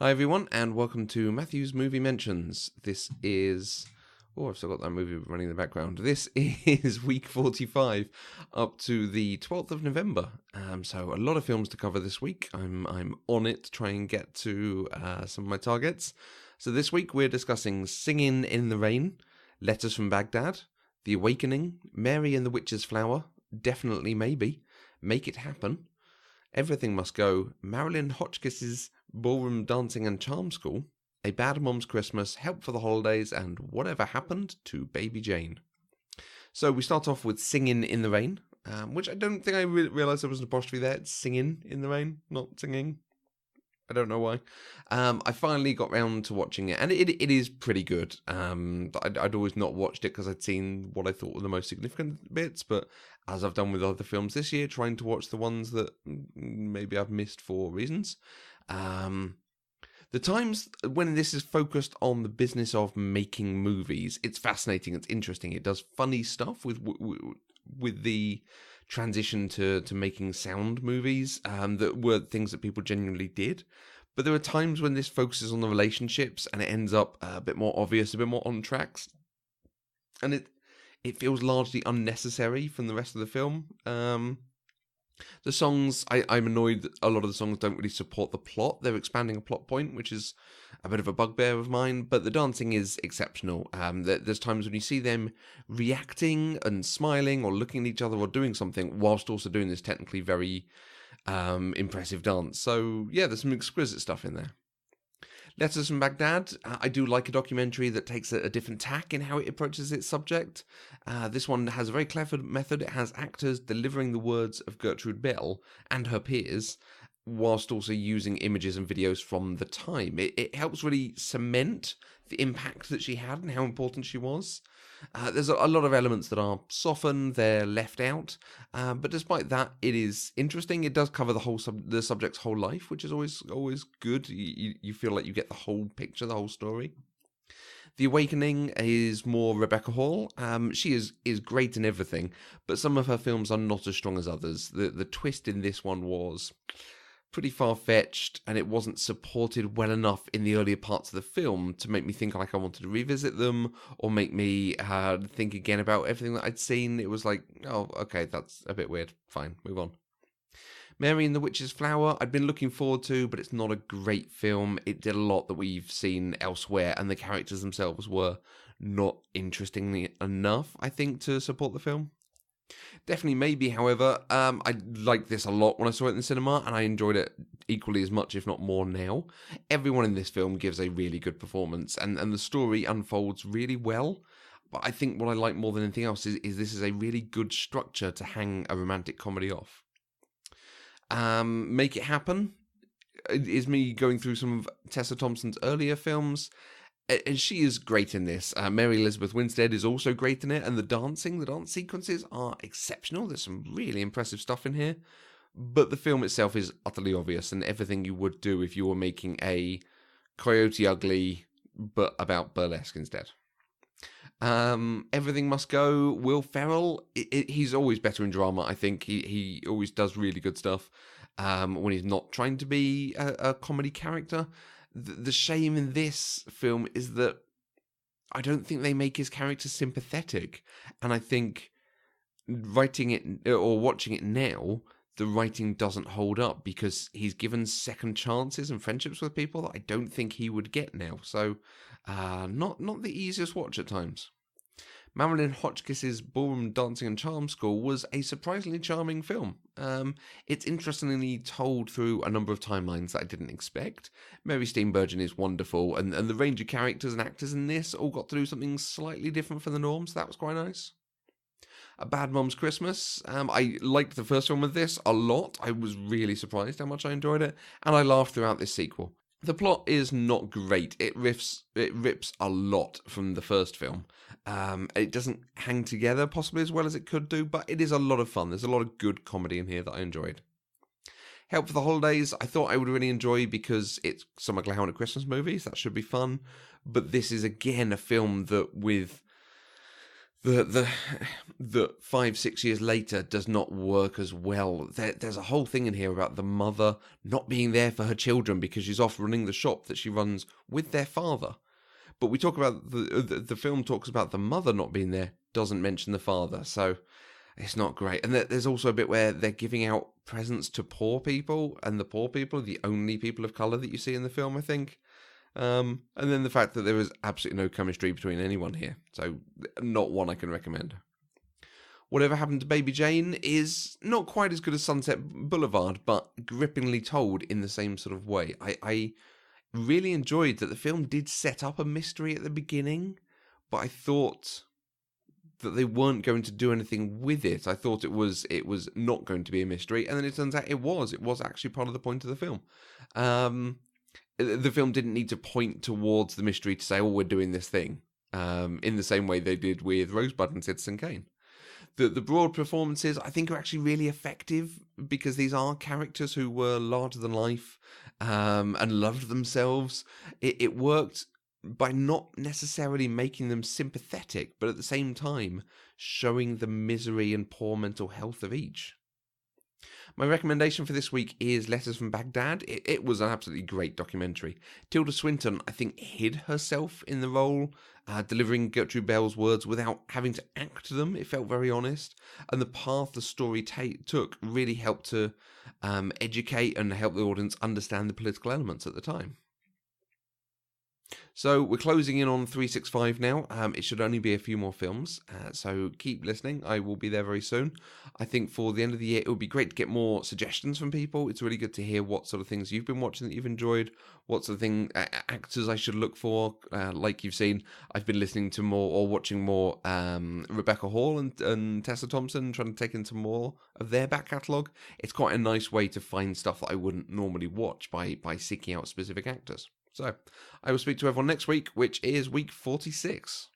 Hi everyone, and welcome to Matthew's Movie Mentions. This is... Oh, I've still got that movie running in the background. This is week 45, up to the 12th of November. So a lot of films to cover this week. I'm on it to try and get to some of my targets. So this week we're discussing Singin in the Rain, Letters from Baghdad, The Awakening, Mary and the Witch's Flower, Definitely Maybe, Make It Happen, Everything Must Go, Marilyn Hotchkiss's Ballroom Dancing and Charm School, A Bad Mom's Christmas, Help for the Holidays, and Whatever Happened to Baby Jane. So we start off with Singin in the Rain, which I don't think I realised there was an apostrophe there. It's Singin in the Rain, not singing. I don't know why. I finally got round to watching it, and it is pretty good. I'd always not watched it because I'd seen what I thought were the most significant bits, but as I've done with other films this year, trying to watch the ones that maybe I've missed for reasons. The times when this is focused on the business of making movies, it's fascinating, it's interesting. It does funny stuff with the transition to making sound movies that were things that people genuinely did. But there are times when this focuses on the relationships and it ends up a bit more obvious, a bit more on tracks. And it feels largely unnecessary from the rest of the film. The songs, I'm annoyed that a lot of the songs don't really support the plot. They're expanding a plot point, which is a bit of a bugbear of mine, but the dancing is exceptional. There's times when you see them reacting and smiling or looking at each other or doing something whilst also doing this technically very impressive dance. So yeah, there's some exquisite stuff in there. Letters from Baghdad, I do like a documentary that takes a different tack in how it approaches its subject. This one has a very clever method. It has actors delivering the words of Gertrude Bell and her peers, whilst also using images and videos from the time. It helps really cement the impact that she had and how important she was. There's a lot of elements that are softened, they're left out, but despite that, it is interesting. It does cover the subject's whole life, which is always good. You feel like you get the whole picture, the whole story. The Awakening is more Rebecca Hall. She is great in everything, but some of her films are not as strong as others. The twist in this one was pretty far-fetched, and it wasn't supported well enough in the earlier parts of the film to make me think like I wanted to revisit them, or make me think again about everything that I'd seen. It was like, oh, okay, that's a bit weird. Fine, move on. Mary and the Witch's Flower, I'd been looking forward to, but it's not a great film. It did a lot that we've seen elsewhere, and the characters themselves were not interestingly enough, I think, to support the film. Definitely Maybe, however, I liked this a lot when I saw it in the cinema, and I enjoyed it equally as much, if not more now. Everyone in this film gives a really good performance, and the story unfolds really well. But I think what I like more than anything else is this is a really good structure to hang a romantic comedy off. Make It Happen is me going through some of Tessa Thompson's earlier films. And she is great in this. Mary Elizabeth Winstead is also great in it, and the dance sequences are exceptional. There's some really impressive stuff in here. But the film itself is utterly obvious, and everything you would do if you were making a Coyote Ugly, but about burlesque instead. Everything Must Go, Will Ferrell, he's always better in drama, I think. He always does really good stuff when he's not trying to be a comedy character. The shame in this film is that I don't think they make his character sympathetic. And I think writing it or watching it now, the writing doesn't hold up because he's given second chances and friendships with people that I don't think he would get now. So not the easiest watch at times. Marilyn Hotchkiss's Ballroom Dancing and Charm School was a surprisingly charming film. It's interestingly told through a number of timelines that I didn't expect. Mary Steenburgen is wonderful, and the range of characters and actors in this all got to do something slightly different from the norm, so that was quite nice. A Bad Mom's Christmas. I liked the first film of this a lot. I was really surprised how much I enjoyed it, and I laughed throughout this sequel. The plot is not great. It rips a lot from the first film. It doesn't hang together possibly as well as it could do, but it is a lot of fun. There's a lot of good comedy in here that I enjoyed. Help for the Holidays, I thought I would really enjoy because it's Summer Glau at Christmas movies. That should be fun. But this is again a film that with the 5-6 years later does not work as well. There's a whole thing in here about the mother not being there for her children because she's off running the shop that she runs with their father. But we talk about the film talks about the mother not being there, doesn't mention the father, so it's not great. And there's also a bit where they're giving out presents to poor people, and the poor people are the only people of colour that you see in the film, I think. And then the fact that there is absolutely no chemistry between anyone here. So not one I can recommend. Whatever Happened to Baby Jane is not quite as good as Sunset Boulevard, but grippingly told in the same sort of way. I really enjoyed that the film did set up a mystery at the beginning, but I thought that they weren't going to do anything with it. I thought it was not going to be a mystery, and then it turns out it was. It was actually part of the point of the film. The film didn't need to point towards the mystery to say, oh, we're doing this thing, in the same way they did with Rosebud and Citizen Kane. The broad performances, I think, are actually really effective because these are characters who were larger than life and loved themselves. It worked by not necessarily making them sympathetic, but at the same time showing the misery and poor mental health of each. My recommendation for this week is Letters from Baghdad. It was an absolutely great documentary. Tilda Swinton, I think, hid herself in the role, delivering Gertrude Bell's words without having to act them. It felt very honest. And the path the story took really helped to educate and help the audience understand the political elements at the time. So we're closing in on 365 now. It should only be a few more films, so keep listening. I will be there very soon. I think for the end of the year, it would be great to get more suggestions from people. It's really good to hear what sort of things you've been watching that you've enjoyed, what sort of actors I should look for. Like you've seen, I've been listening to more or watching more Rebecca Hall and Tessa Thompson, trying to take into more of their back catalogue. It's quite a nice way to find stuff that I wouldn't normally watch by seeking out specific actors. So, I will speak to everyone next week, which is week 46.